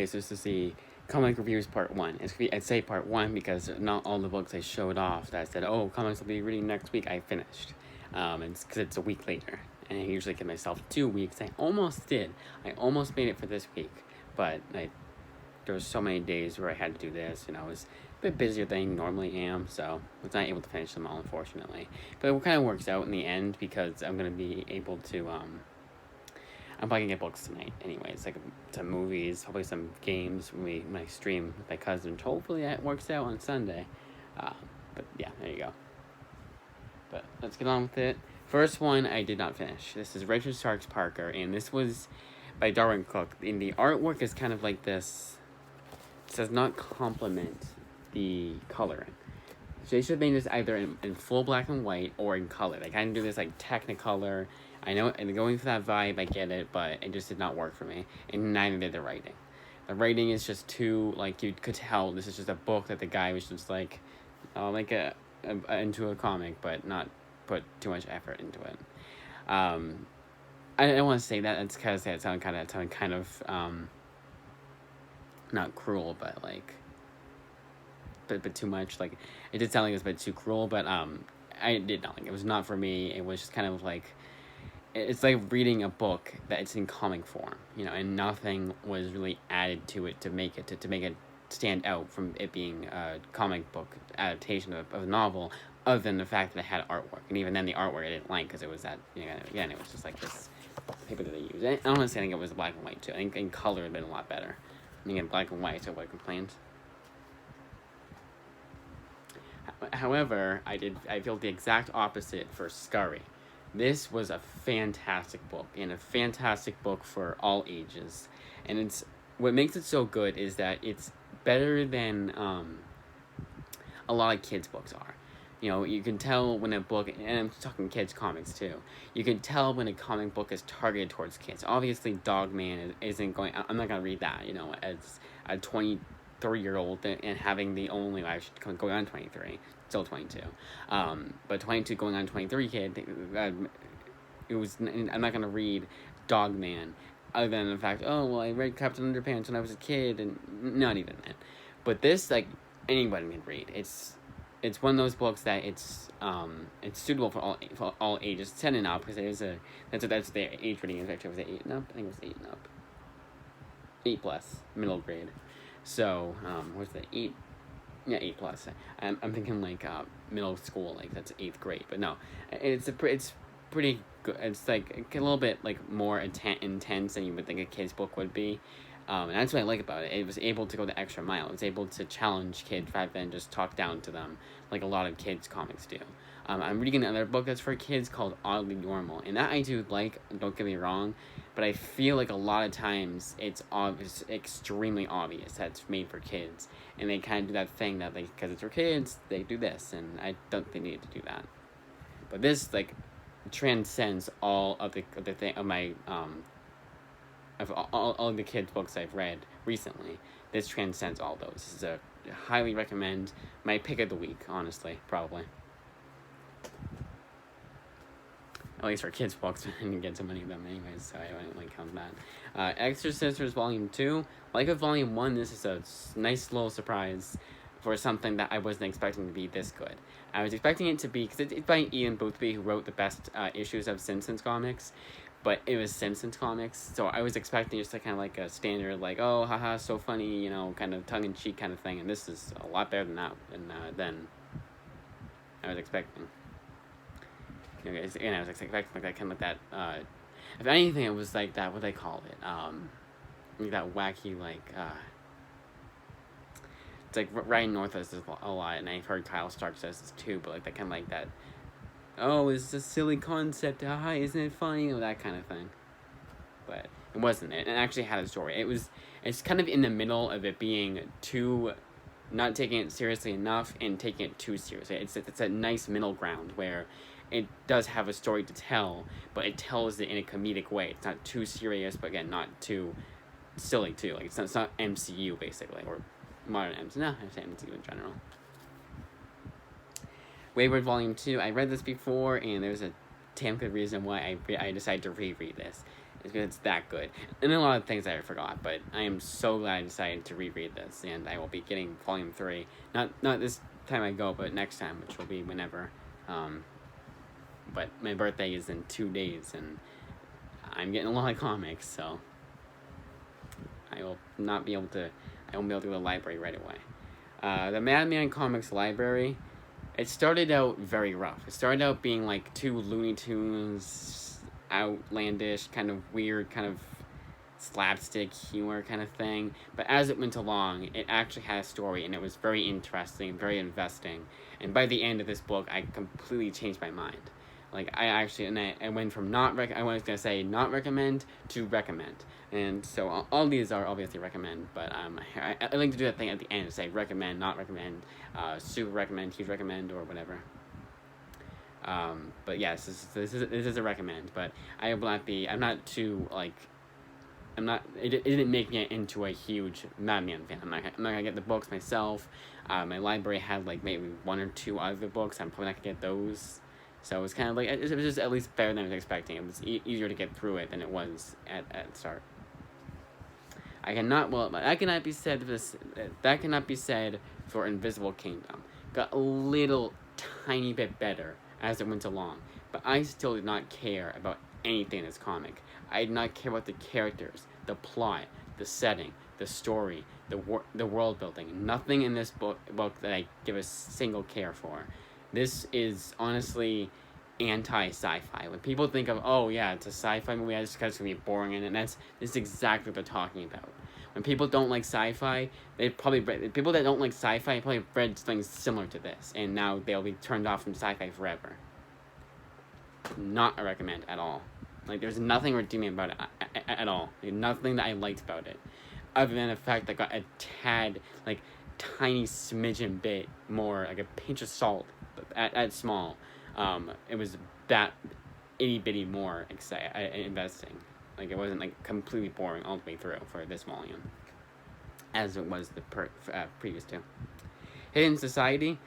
is just to see comic reviews part 1. I'd say part 1 because not all the books I showed off that I said, oh, comics will be reading next week, I finished. It's because it's a week later. And I usually give myself 2 weeks. I almost did. I almost made it for this week. But there was so many days where I had to do this, and I was a bit busier than I normally am, so I was not able to finish them all, unfortunately. But it kind of works out in the end because I'm going to be able to, I'm probably gonna get books tonight anyways, like some movies, probably some games when I stream with my cousin. Hopefully that works out on Sunday. But yeah, there you go. But let's get on with it. First one I did not finish. This is Richard Starks Parker, and this was by Darwin Cook. And the artwork is kind of like this. It does not complement the coloring. So they should have made this either in full black and white or in color. They kind of do this like Technicolor. I know, and going for that vibe, I get it, but it just did not work for me. And neither did the writing. The writing is just too, like, you could tell this is just a book that the guy was just like into a comic, but not put too much effort into it. I don't want to say that. It's because it sounded kind of not cruel, but like, but too much. Like, it did sound like it was a bit too cruel, but I did not like it. It was not for me. It was just kind of like, it's like reading a book that it's in comic form, and nothing was really added to it to make it stand out from it being a comic book adaptation of a novel, other than the fact that it had artwork. And even then, the artwork I didn't like because it was that, again, it was just like this paper that they used. And honestly, I think it was black and white too. I think in color it would have been a lot better. And again, black and white, so I complained. However, I feel the exact opposite for Scurry. This was a fantastic book, and a fantastic book for all ages. And it's what makes it so good is that it's better than a lot of kids' books are. You can tell when a book, and I'm talking kids' comics too, you can tell when a comic book is targeted towards kids. Obviously, Dogman isn't going, I'm not going to read that, as a 23-year-old and having the only, I should go on 23. Still 22, but 22 going on 23 kid, I'm not gonna read Dogman, other than the fact, oh well, I read Captain Underpants when I was a kid, and not even that. But this, like, anybody can read. It's one of those books that it's suitable for all ages, 10 and up, because that's the age rating is. Actually, was it 8 and up? I think it was 8 and up. 8+, middle grade. So what's the 8? Yeah, 8+. I'm thinking like middle school, like that's 8th grade. But no, it's pretty good. It's like a little bit like more intense than you would think a kid's book would be. And that's what I like about it. It was able to go the extra mile. It was able to challenge kids rather than just talk down to them like a lot of kids' comics do. I'm reading another book that's for kids called Oddly Normal, and that I do like, don't get me wrong, but I feel like a lot of times it's extremely obvious that it's made for kids, and they kind of do that thing that, like, because it's for kids, they do this, and I don't think they need to do that. But this, like, transcends all of the thing of my of all the kids' books I've read recently. This transcends all those. This is a highly recommend, my pick of the week, honestly, probably. At least for kids' books, I didn't get so many of them anyways, so I don't like count that. Exorcisters Volume 2. Like with Volume 1, this is a nice little surprise for something that I wasn't expecting to be this good. I was expecting it to be, because it's by Ian Boothby, who wrote the best issues of Simpsons comics, but it was Simpsons comics, so I was expecting just kind of like a standard, like, oh, haha, so funny, kind of tongue-in-cheek kind of thing, and this is a lot better than that, than I was expecting. And I was expecting like that, kind of like that, if anything, it was like that, what they call it, like that wacky, like, it's like Ryan North does this a lot, and I've heard Kyle Stark does this too, but like that kind of like that, oh, it's a silly concept, haha, isn't it funny, that kind of thing. But it wasn't. It actually had a story. It's kind of in the middle of it being too, not taking it seriously enough and taking it too seriously. It's a nice middle ground where it does have a story to tell, but it tells it in a comedic way. It's not too serious, but again, not too silly too. Like, it's not MCU basically, or modern MCU. No, I say MCU in general. Wayward Volume 2. I read this before, and there's a damn good reason why I decided to reread this. It's that good. And a lot of things I forgot, but I am so glad I decided to reread this, and I will be getting volume 3. Not this time I go, but next time, which will be whenever. Um, but my birthday is in 2 days, and I'm getting a lot of comics, so I will not be able to. I won't be able to go to the library right away. The Madman Comics library. It started out very rough. It started out being like 2 Looney Tunes, outlandish, kind of weird, kind of slapstick humor kind of thing. But as it went along, it actually had a story, and it was very interesting, very investing. And by the end of this book, I completely changed my mind. Like I went from I was gonna say not recommend to recommend, and so all these are obviously recommend. But I like to do that thing at the end, say recommend, not recommend, super recommend, huge recommend, or whatever. But yes, this is a recommend. But I will not be. I'm not too like. I'm not. It didn't make me into a huge Madman fan. I'm not gonna get the books myself. My library had like maybe 1 or 2 other books. I'm probably not gonna get those. So it was kind of like it was just at least better than I was expecting. It was easier to get through it than it was at the start. That cannot be said for Invisible Kingdom. Got a little tiny bit better as it went along, but I still did not care about anything in this comic. I did not care about the characters, the plot, the setting, the story, the world building. Nothing in this book that I give a single care for. This is honestly anti-sci-fi. When people think of, oh yeah, it's a sci-fi movie, I just because it's gonna be boring, and this is exactly what they're talking about. When people don't like sci-fi, people that don't like sci-fi probably read things similar to this, and now they'll be turned off from sci-fi forever. Not a recommend at all. Like, there's nothing redeeming about it at all. Like, nothing that I liked about it, other than the fact that I got a tad, like, tiny smidgen bit more, like a pinch of salt at small. It was that itty bitty more investing. Like, it wasn't like completely boring all the way through for this volume, as it was the previous 2. Hidden Society,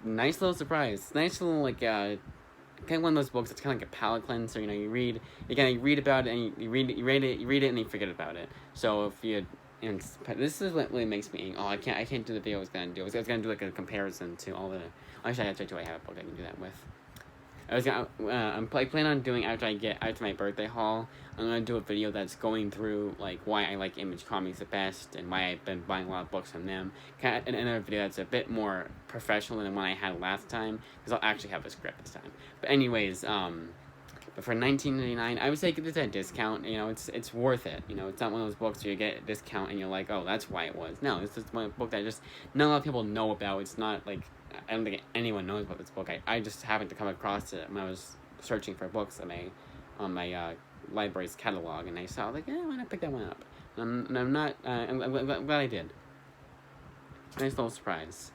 nice little surprise. Nice little like kind of one of those books that's kind of like a palate cleanser. You read about it, and you read it, and you forget about it. So if you and this is what really makes me. I can't do the video I was gonna do. I was gonna do like a comparison to all the. Actually, I have a book I can do that with. I plan on doing after my birthday haul. I'm gonna do a video that's going through like why I like Image Comics the best and why I've been buying a lot of books from them. And another video that's a bit more professional than the one I had last time, because I'll actually have a script this time. But anyways, but for $19.99, I would say get this at a discount. It's worth it. It's not one of those books where you get a discount and you're like, oh, that's why it was. No, it's just one book that just not a lot of people know about. It's not like I don't think anyone knows about this book. I just happened to come across it when I was searching for books on my library's catalog, and I saw like, why not pick that one up? And I'm not. I'm glad I did. Nice little surprise,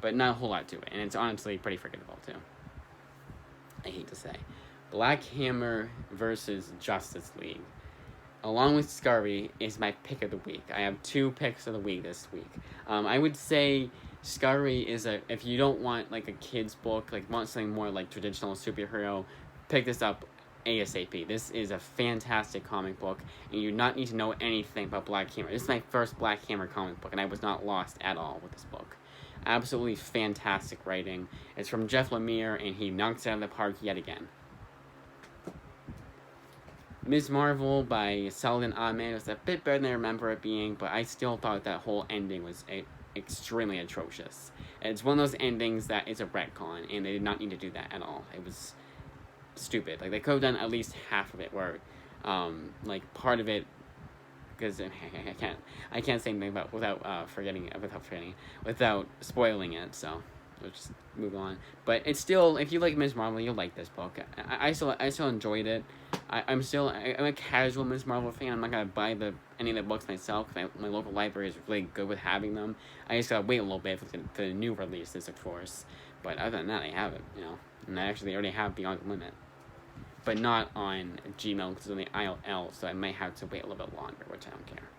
but not a whole lot to it, and it's honestly pretty forgettable too. I hate to say. Black Hammer versus Justice League, along with Scurry, is my pick of the week. I have 2 picks of the week this week. I would say Scurry is if you don't want like a kid's book, like want something more like traditional superhero, pick this up ASAP. This is a fantastic comic book, and you do not need to know anything about Black Hammer. This is my first Black Hammer comic book, and I was not lost at all with this book. Absolutely fantastic writing. It's from Jeff Lemire, and he knocks it out of the park yet again. Ms. Marvel by Saladin Ahmed was a bit better than I remember it being, but I still thought that whole ending was extremely atrocious. It's one of those endings that is a retcon, and they did not need to do that at all. It was stupid. Like, they could have done at least half of it, where, like, part of it, because I can't say anything about without spoiling it, so we'll just move on. But it's still, if you like Ms. Marvel, you'll like this book. I still enjoyed it. I'm a casual Ms. Marvel fan. I'm not gonna buy any of the books myself, because my local library is really good with having them. I just gotta wait a little bit for the new releases, of course. But other than that, I have it, and I actually already have Beyond the Limit, but not on Gmail because it's on the ILL, so I might have to wait a little bit longer, which I don't care.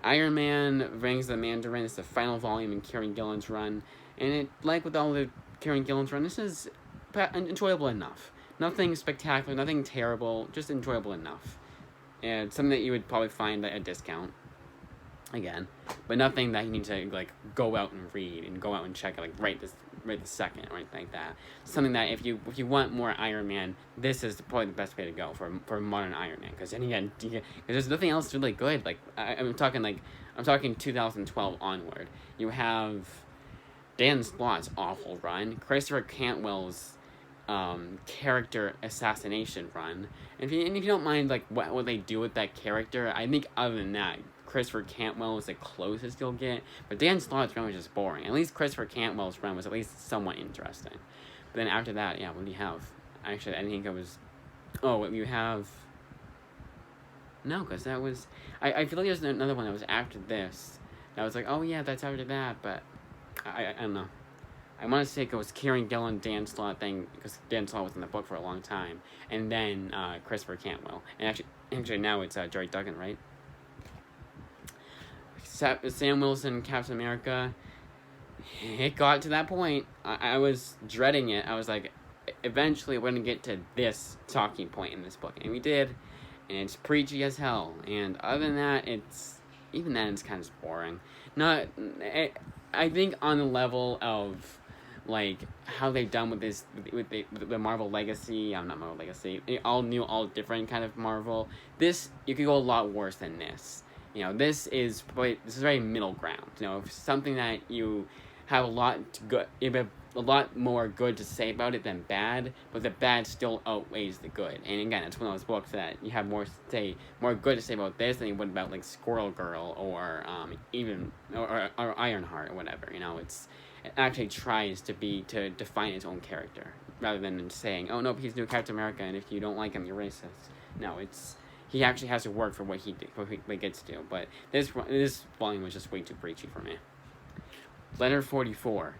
Iron Man Rings the Mandarin is the final volume in Kieran Gillen's run, and like with all the Kieran Gillen's run, this is enjoyable enough. nothing spectacular, nothing terrible, just enjoyable enough. And something that you would probably find at a discount. Again, but nothing that you need to like go out and read and go out and check out like right this second or anything like that. Something that if you want more Iron Man, this is probably the best way to go for modern Iron Man. Because then again, because there's nothing else really good. Like I'm talking 2012 onward. You have Dan Slott's awful run, Christopher Cantwell's character assassination run. And if you don't mind like what they do with that character, I think other than that, Christopher Cantwell is the closest you'll get, but Dan Slott's run was just boring. At least Christopher Cantwell's run was at least somewhat interesting. But then after that, yeah, what do you have? Actually, I think it was... Oh, you have... No, because that was... I feel like there's another one that was after this. That was like, oh yeah, that's after that, but... I don't know. I want to say it was Kieran Gillen, Dan Slott thing, because Dan Slott was in the book for a long time. And then Christopher Cantwell. And actually now it's Jerry Duggan, right? Sam Wilson, Captain America, it got to that point. I was dreading it. I was like, eventually we're going to get to this talking point in this book. And we did, and it's preachy as hell. And other than that, it's kind of boring. I think on the level of, like, how they've done with this, with the Marvel Legacy, not Marvel Legacy, all new, all different kind of Marvel, this, you could go a lot worse than this. This is very middle ground. Something that you have a lot more good to say about it than bad, but the bad still outweighs the good. And again, it's one of those books that you have more good to say about this than you would about like Squirrel Girl or Ironheart or whatever. It actually tries to define its own character rather than saying, oh no, he's new Captain America, and if you don't like him, you're racist. No, he actually has to work for what he gets to. But this volume was just way too preachy for me. Letter 44.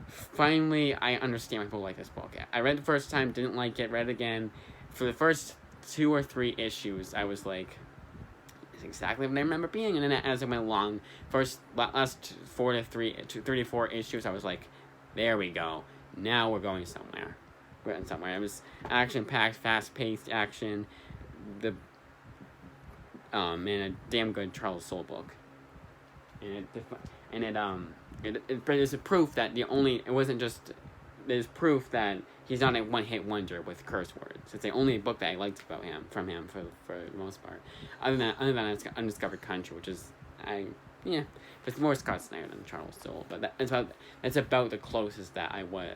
Finally, I understand why people like this book. I read it the first time, didn't like it, read it again. For the first 2 or 3 issues, I was like, it's exactly what I remember being. And then as I went along, last 3 to 4 issues, I was like, there we go. Now we're going somewhere. It was action-packed, fast-paced action. And a damn good Charles Soule book. There's a proof that there's proof that he's not a one-hit wonder with curse words. It's the only book that I liked from him for the most part. Other than Undiscovered Country, which is it's more Scott Snyder than Charles Soule. But that's about the closest that I would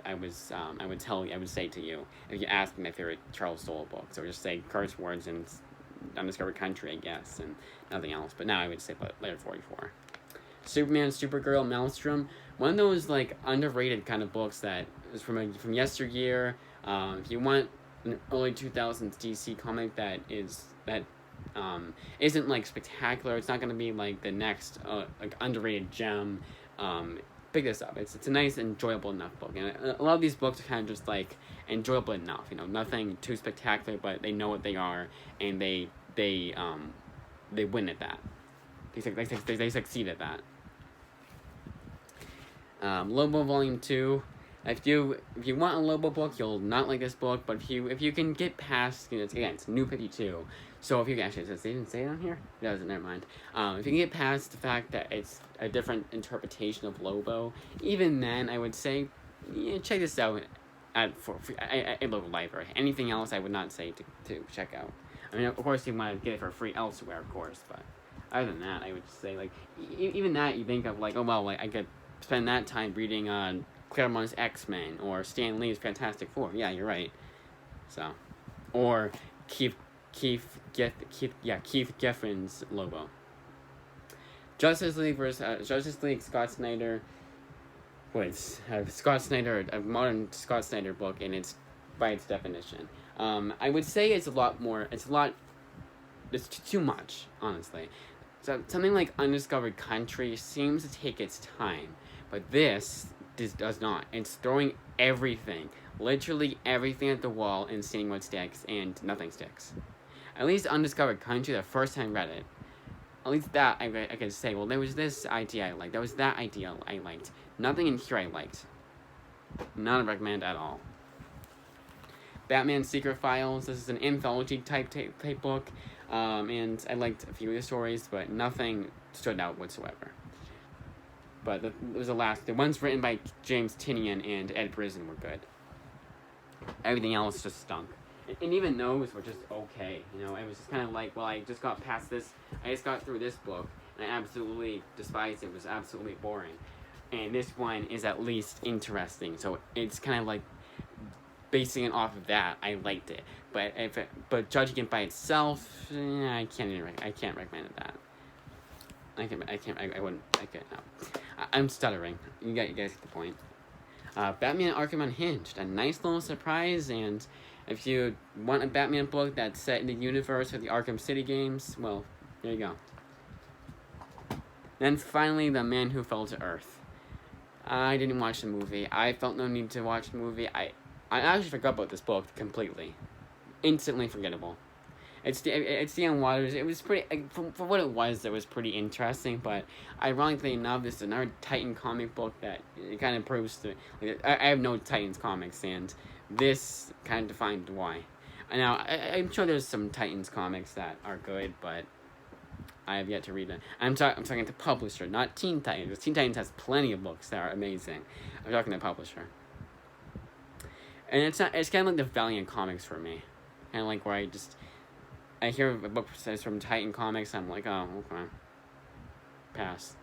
say to you if you asked me my favorite Charles Soule books. I would just say curse words and Undiscovered Country, I guess, and nothing else. But now I would say Letter 44. Superman, Supergirl, Maelstrom. One of those like underrated kind of books that is from yesteryear. If you want an early 2000s DC comic that isn't like spectacular, it's not going to be like the next like underrated gem. Pick this up. It's a nice, enjoyable enough book, and a lot of these books are kind of just like enjoyable enough. Nothing too spectacular, but they know what they are, and they win at that. They succeed at that. Lobo Volume 2. If you want a Lobo book, you'll not like this book. But if you can get past, it's New 52. So if you can actually, they didn't say it on here. It doesn't. Never mind. If you can get past the fact that it's a different interpretation of Lobo, even then I would say, check this out at local library. Anything else, I would not say to check out. I mean, of course, you want to get it for free elsewhere, of course. But other than that, I would say like even that you think of like, oh well, like I could spend that time reading Claremont's X-Men or Stan Lee's Fantastic Four. Yeah, you're right. So, or Keith Giffen's Lobo. Justice League Scott Snyder was Scott Snyder, a modern Scott Snyder book, and it's by its definition. I would say it's too much, honestly. So something like Undiscovered Country seems to take its time, but this does not. It's throwing everything, literally everything at the wall and seeing what sticks, and nothing sticks. At least Undiscovered Country, the first time I read it, at least that I could say, well, there was this idea I liked, there was that idea I liked. Nothing in here I liked. Not recommend at all. Batman Secret Files. This is an anthology type book, and I liked a few of the stories, but nothing stood out whatsoever. But it was the ones written by James Tynion and Ed Brisson were good. Everything else just stunk. And even those were just okay. You know, it was just kind of like, well, I just got past this. I just got through this book, and I absolutely despised it. It was absolutely boring. And this one is at least interesting. So it's kind of like basing it off of that. I liked it, but judging it by itself, I can't recommend that. No. I'm stuttering. You guys get the point. Batman Arkham Unhinged, a nice little surprise, and if you want a Batman book that's set in the universe of the Arkham City games, well, there you go. Then finally, The Man Who Fell to Earth. I didn't watch the movie. I felt no need to watch the movie. I actually forgot about this book completely. Instantly forgettable. It's Ian Waters. It was pretty, for what it was pretty interesting, but ironically enough, this is another Titan comic book that it kind of proves to, like, I have no Titans comics, and this kind of defined why. Now, I'm sure there's some Titans comics that are good, but I have yet to read them. I'm talking to publisher, not Teen Titans, because Teen Titans has plenty of books that are amazing. I'm talking to publisher. And it's kind of like the Valiant comics for me. Kind of like where I hear a book says from Titan Comics, I'm like, oh, okay. Pass.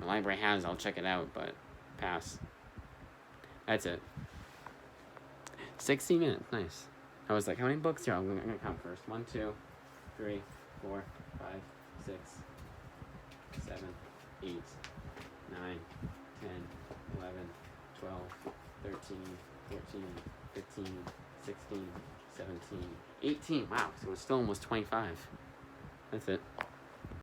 My library has, I'll check it out, but pass. That's it. 60 minutes, nice. I was like, how many books here? I'm gonna count first. 1, 2, 3, 4, 5, 6, 7, 8, 9, 10, 11, 12, 13, 14, 15, 16, 17, 18. Wow, so it's still almost 25. That's it.